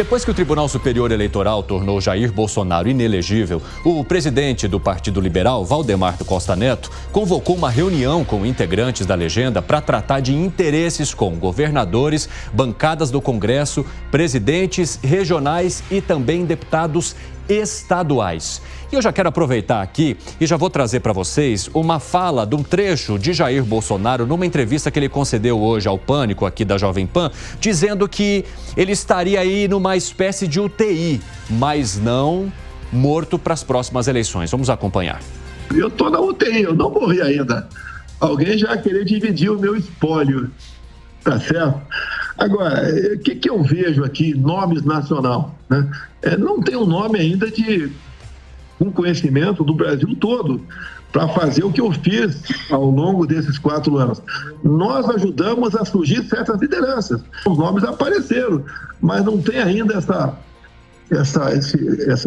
Depois que o Tribunal Superior Eleitoral tornou Jair Bolsonaro inelegível, o presidente do Partido Liberal, Valdemar da Costa Neto, convocou uma reunião com integrantes da legenda para tratar de interesses com governadores, bancadas do Congresso, presidentes regionais e também deputados estaduais. E eu já quero aproveitar aqui e já vou trazer para vocês uma fala de um trecho de Jair Bolsonaro numa entrevista que ele concedeu hoje ao Pânico aqui da Jovem Pan, dizendo que ele estaria aí numa espécie de UTI, mas não morto para as próximas eleições. Vamos acompanhar. Eu estou na UTI, eu não morri ainda. Alguém já vai querer dividir o meu espólio, tá certo? Agora, o que eu vejo aqui, nomes nacional, né? Não tem um nome ainda de um conhecimento do Brasil todo para fazer o que eu fiz ao longo desses 4 anos. Nós ajudamos a surgir certas lideranças. Os nomes apareceram, mas não tem ainda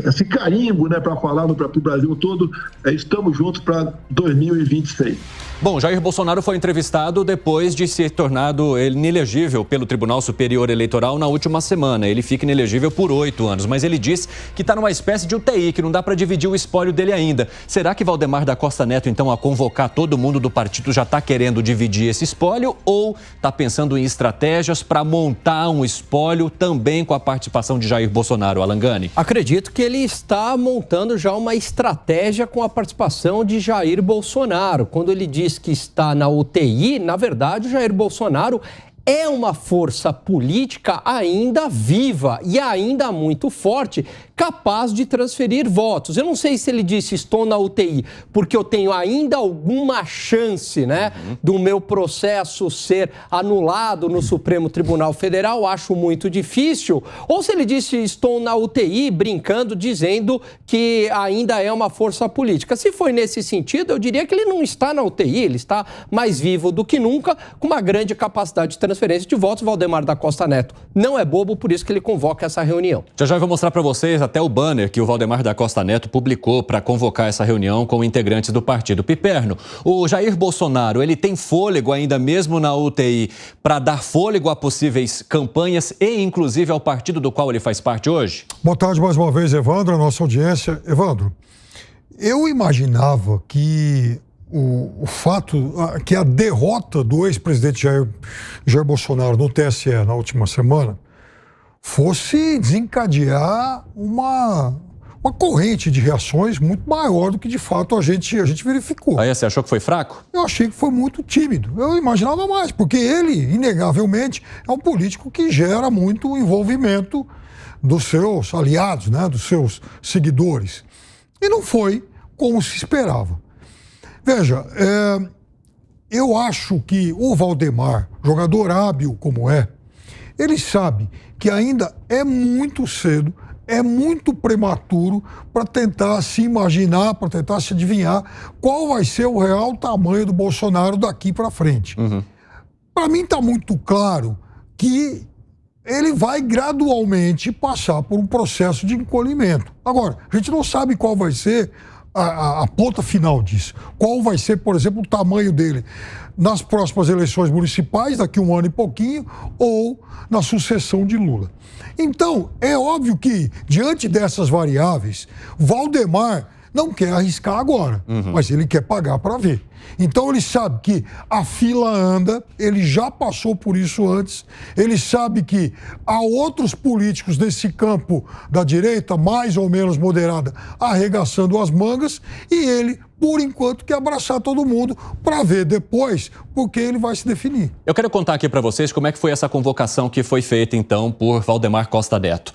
esse carimbo, né, para falar para o Brasil todo, estamos juntos para 2026. Bom, Jair Bolsonaro foi entrevistado depois de ser tornado inelegível pelo Tribunal Superior Eleitoral na última semana. Ele fica inelegível por 8 anos, mas ele diz que está numa espécie de UTI, que não dá para dividir o espólio dele ainda. Será que Valdemar da Costa Neto, então, a convocar todo mundo do partido, já está querendo dividir esse espólio ou está pensando em estratégias para montar um espólio também com a participação de Jair Bolsonaro, Alan Gani? Acredito que ele está montando já uma estratégia com a participação de Jair Bolsonaro. Quando ele diz que está na UTI, na verdade, o Jair Bolsonaro é uma força política ainda viva e ainda muito forte, capaz de transferir votos. Eu não sei se ele disse estou na UTI porque eu tenho ainda alguma chance, né, do meu processo ser anulado no Supremo Tribunal Federal, acho muito difícil, ou se ele disse estou na UTI brincando, dizendo que ainda é uma força política. Se foi nesse sentido, eu diria que ele não está na UTI, ele está mais vivo do que nunca, com uma grande capacidade de transferência de votos. Valdemar da Costa Neto não é bobo, por isso que ele convoca essa reunião. Já eu vou mostrar para vocês até o banner que o Valdemar da Costa Neto publicou para convocar essa reunião com integrantes do partido. Piperno, o Jair Bolsonaro, ele tem fôlego ainda mesmo na UTI para dar fôlego a possíveis campanhas e inclusive ao partido do qual ele faz parte hoje? Boa tarde mais uma vez, Evandro, a nossa audiência. Evandro, eu imaginava que o fato que a derrota do ex-presidente Jair Bolsonaro no TSE na última semana fosse desencadear uma corrente de reações muito maior do que de fato a gente verificou. Aí você achou que foi fraco? Eu achei que foi muito tímido. Eu imaginava mais, porque ele, inegavelmente, é um político que gera muito envolvimento dos seus aliados, né, dos seus seguidores. E não foi como se esperava. Veja, eu acho que o Valdemar, jogador hábil como é, ele sabe que ainda é muito cedo, é muito prematuro para tentar se imaginar, para tentar se adivinhar qual vai ser o real tamanho do Bolsonaro daqui para frente. Para mim está muito claro que ele vai gradualmente passar por um processo de encolhimento. Agora, a gente não sabe qual vai ser a ponta final disso. Qual vai ser, por exemplo, o tamanho dele nas próximas eleições municipais, daqui a 1 ano e pouquinho, ou na sucessão de Lula. Então, é óbvio que, diante dessas variáveis, Valdemar não quer arriscar agora, mas ele quer pagar para ver. Então ele sabe que a fila anda, ele já passou por isso antes, ele sabe que há outros políticos nesse campo da direita, mais ou menos moderada, arregaçando as mangas, e ele, por enquanto, quer abraçar todo mundo para ver depois, porque ele vai se definir. Eu quero contar aqui para vocês como é que foi essa convocação que foi feita, então, por Valdemar Costa Neto.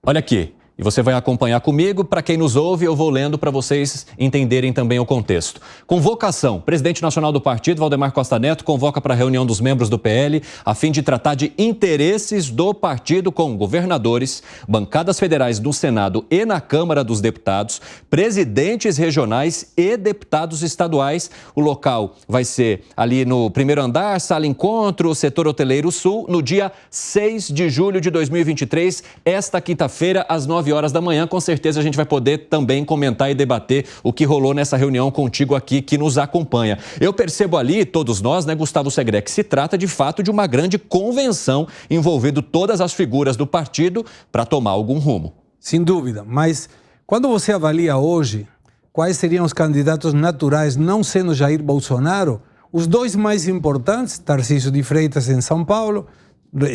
Olha aqui. E você vai acompanhar comigo. Para quem nos ouve, eu vou lendo para vocês entenderem também o contexto. Convocação. Presidente nacional do partido, Valdemar Costa Neto, convoca para a reunião dos membros do PL a fim de tratar de interesses do partido com governadores, bancadas federais no Senado e na Câmara dos Deputados, presidentes regionais e deputados estaduais. O local vai ser ali no primeiro andar, sala encontro, setor hoteleiro sul, no dia 6 de julho de 2023, esta quinta-feira, às 9 horas da manhã. Com certeza a gente vai poder também comentar e debater o que rolou nessa reunião contigo aqui, que nos acompanha. Eu percebo ali, todos nós, né, Gustavo Segré, que se trata de fato de uma grande convenção envolvendo todas as figuras do partido para tomar algum rumo. Sem dúvida, mas quando você avalia hoje quais seriam os candidatos naturais, não sendo Jair Bolsonaro, os dois mais importantes, Tarcísio de Freitas em São Paulo,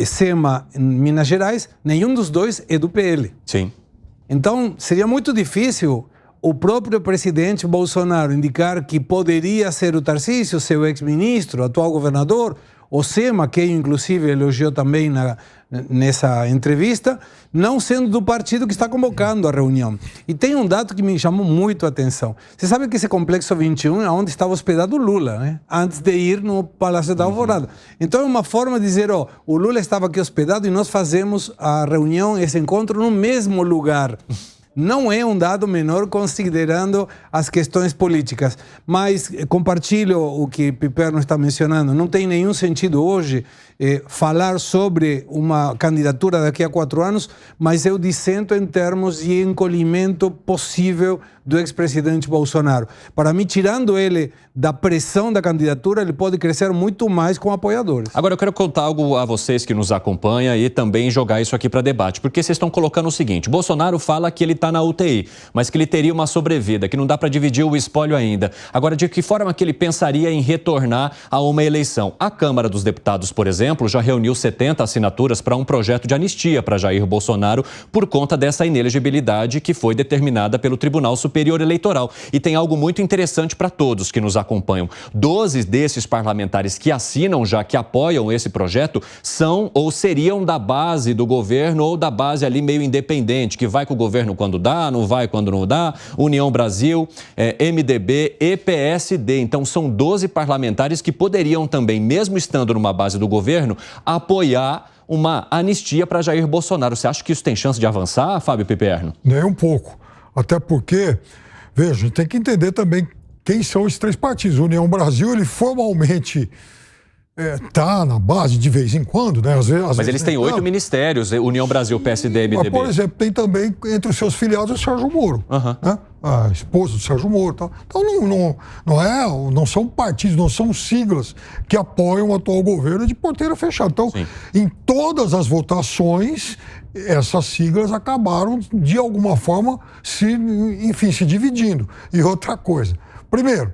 Zema em Minas Gerais, nenhum dos dois é do PL. Sim. Então, seria muito difícil o próprio presidente Bolsonaro indicar que poderia ser o Tarcísio, seu ex-ministro, atual governador, o Zema, que inclusive elogiou também nessa entrevista, não sendo do partido que está convocando a reunião. E tem um dado que me chamou muito a atenção. Você sabe que esse Complexo 21 é onde estava hospedado o Lula, né? Antes de ir no Palácio da Alvorada. Então é uma forma de dizer, ó, o Lula estava aqui hospedado e nós fazemos a reunião, esse encontro no mesmo lugar. Não é um dado menor considerando as questões políticas, mas compartilho o que Piperno está mencionando. Não tem nenhum sentido hoje falar sobre uma candidatura daqui a 4 anos, mas eu dissento em termos de encolhimento possível do ex-presidente Bolsonaro. Para mim, tirando ele da pressão da candidatura, ele pode crescer muito mais com apoiadores. Agora, eu quero contar algo a vocês que nos acompanham e também jogar isso aqui para debate, porque vocês estão colocando o seguinte: Bolsonaro fala que ele está na UTI, mas que ele teria uma sobrevida, que não dá para dividir o espólio ainda. Agora, de que forma que ele pensaria em retornar a uma eleição? A Câmara dos Deputados, por exemplo, já reuniu 70 assinaturas para um projeto de anistia para Jair Bolsonaro por conta dessa inelegibilidade que foi determinada pelo Tribunal Superior Eleitoral. E tem algo muito interessante para todos que nos acompanham. 12 desses parlamentares que assinam já, que apoiam esse projeto, são ou seriam da base do governo ou da base ali meio independente, que vai com o governo quando dá, não vai quando não dá, União Brasil, MDB e PSD. Então são 12 parlamentares que poderiam também, mesmo estando numa base do governo, apoiar uma anistia para Jair Bolsonaro. Você acha que isso tem chance de avançar, Fábio Piperno? Nem um pouco. Até porque, veja, a gente tem que entender também quem são esses 3 partidos. O União Brasil, ele formalmente está na base de vez em quando, né? Às vezes eles têm 8 ministérios, União Brasil, PSD, MDB. Mas, por exemplo, tem também entre os seus filiados o Sérgio Moro, né? A esposa do Sérgio Moro. Tal. Então não são partidos, não são siglas que apoiam o atual governo de porteira fechada. Então, sim, em todas as votações, essas siglas acabaram, de alguma forma, se dividindo. E outra coisa, primeiro,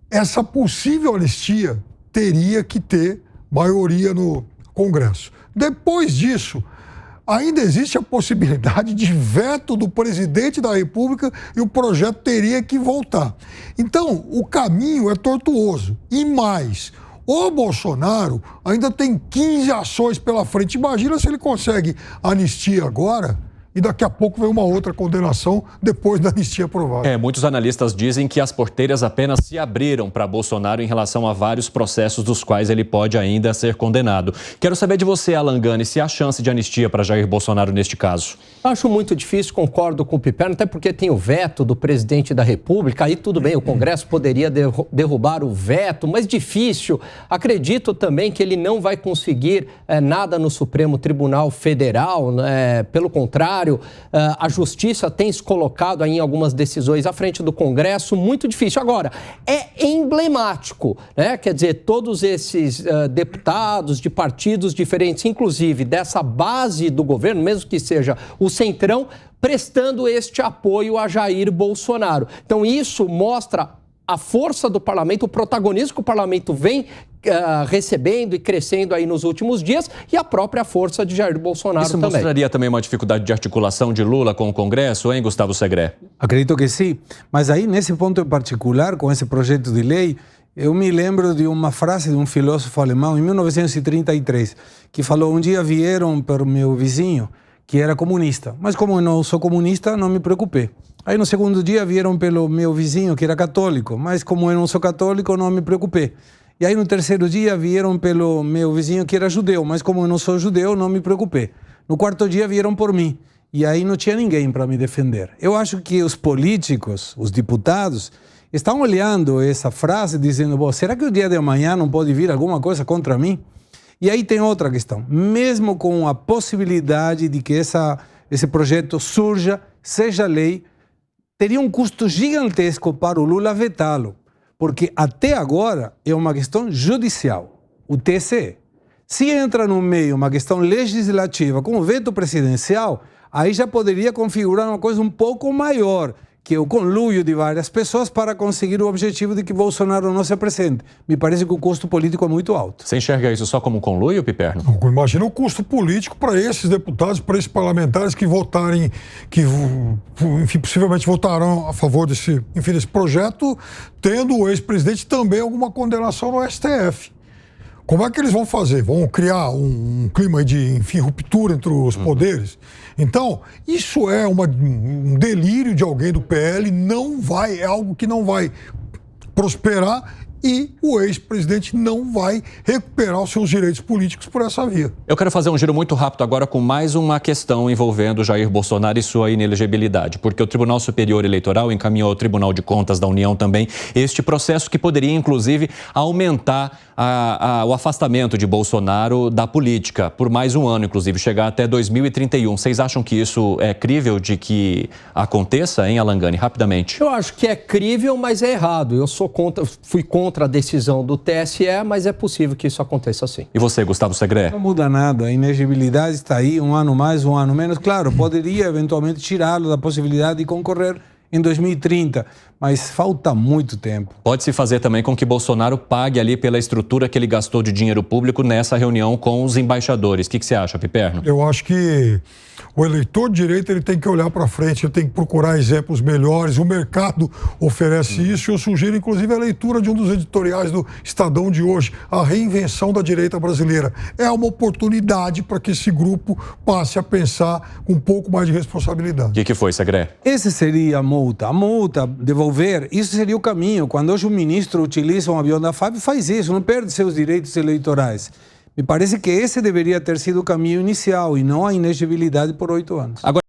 essa possível anistia teria que ter maioria no Congresso. Depois disso, ainda existe a possibilidade de veto do presidente da República e o projeto teria que voltar. Então, o caminho é tortuoso. E mais, o Bolsonaro ainda tem 15 ações pela frente. Imagina se ele consegue anistia agora e daqui a pouco vem uma outra condenação depois da anistia aprovada. Muitos analistas dizem que as porteiras apenas se abriram para Bolsonaro em relação a vários processos dos quais ele pode ainda ser condenado. Quero saber de você, Alan Gani, se há chance de anistia para Jair Bolsonaro neste caso. Acho muito difícil, concordo com o Piperno, até porque tem o veto do presidente da República. Aí tudo bem, o Congresso poderia derrubar o veto, mas difícil. Acredito também que ele não vai conseguir nada no Supremo Tribunal Federal, pelo contrário, a Justiça tem se colocado aí em algumas decisões à frente do Congresso, muito difícil. Agora, é emblemático, né? Quer dizer, todos esses deputados de partidos diferentes, inclusive dessa base do governo, mesmo que seja o Centrão, prestando este apoio a Jair Bolsonaro. Então, isso mostra a força do parlamento, o protagonismo que o parlamento vem recebendo e crescendo aí nos últimos dias e a própria força de Jair Bolsonaro também. Isso mostraria também uma dificuldade de articulação de Lula com o Congresso, hein, Gustavo Segré? Acredito que sim, mas aí nesse ponto em particular, com esse projeto de lei, eu me lembro de uma frase de um filósofo alemão em 1933, que falou: um dia vieram para o meu vizinho que era comunista, mas como eu não sou comunista, não me preocupei. Aí no segundo dia vieram pelo meu vizinho que era católico, mas como eu não sou católico, não me preocupei. E aí no terceiro dia vieram pelo meu vizinho que era judeu, mas como eu não sou judeu, não me preocupei. No quarto dia vieram por mim, e aí não tinha ninguém para me defender. Eu acho que os políticos, os deputados, estão olhando essa frase dizendo: bom, será que o dia de amanhã não pode vir alguma coisa contra mim? E aí tem outra questão. Mesmo com a possibilidade de que essa esse projeto surja, seja lei, teria um custo gigantesco para o Lula vetá-lo, porque até agora é uma questão judicial, o TSE. Se entra no meio uma questão legislativa com o veto presidencial, aí já poderia configurar uma coisa um pouco maior, que é o conluio de várias pessoas para conseguir o objetivo de que Bolsonaro não se apresente. Me parece que o custo político é muito alto. Você enxerga isso só como conluio, Piperno? Imagina o custo político para esses deputados, para esses parlamentares que votarem, que enfim, possivelmente votarão a favor desse projeto, tendo o ex-presidente também alguma condenação no STF. Como é que eles vão fazer? Vão criar um clima de, ruptura entre os poderes? Então, isso é um delírio de alguém do PL, é algo que não vai prosperar e o ex-presidente não vai recuperar os seus direitos políticos por essa via. Eu quero fazer um giro muito rápido agora com mais uma questão envolvendo Jair Bolsonaro e sua inelegibilidade, porque o Tribunal Superior Eleitoral encaminhou ao Tribunal de Contas da União também este processo que poderia, inclusive, aumentar o afastamento de Bolsonaro da política por mais um ano, inclusive, chegar até 2031. Vocês acham que isso é crível de que aconteça, hein, Alan Gani? Rapidamente. Eu acho que é crível, mas é errado. Eu fui contra a decisão do TSE, mas é possível que isso aconteça sim. E você, Gustavo Segré? Não muda nada, a inegibilidade está aí, um ano mais, um ano menos. Claro, poderia eventualmente tirá-lo da possibilidade de concorrer em 2030, mas falta muito tempo. Pode-se fazer também com que Bolsonaro pague ali pela estrutura que ele gastou de dinheiro público nessa reunião com os embaixadores. O que você acha, Piperno? Eu acho que o eleitor de direita ele tem que olhar para frente, ele tem que procurar exemplos melhores. O mercado oferece isso. Eu sugiro, inclusive, a leitura de um dos editoriais do Estadão de hoje, A Reinvenção da Direita Brasileira. É uma oportunidade para que esse grupo passe a pensar com um pouco mais de responsabilidade. O que foi, Segré? Esse seria a multa, devolver, isso seria o caminho. Quando hoje o ministro utiliza um avião da FAB, faz isso, não perde seus direitos eleitorais. Me parece que esse deveria ter sido o caminho inicial e não a inegibilidade por 8 anos. Agora...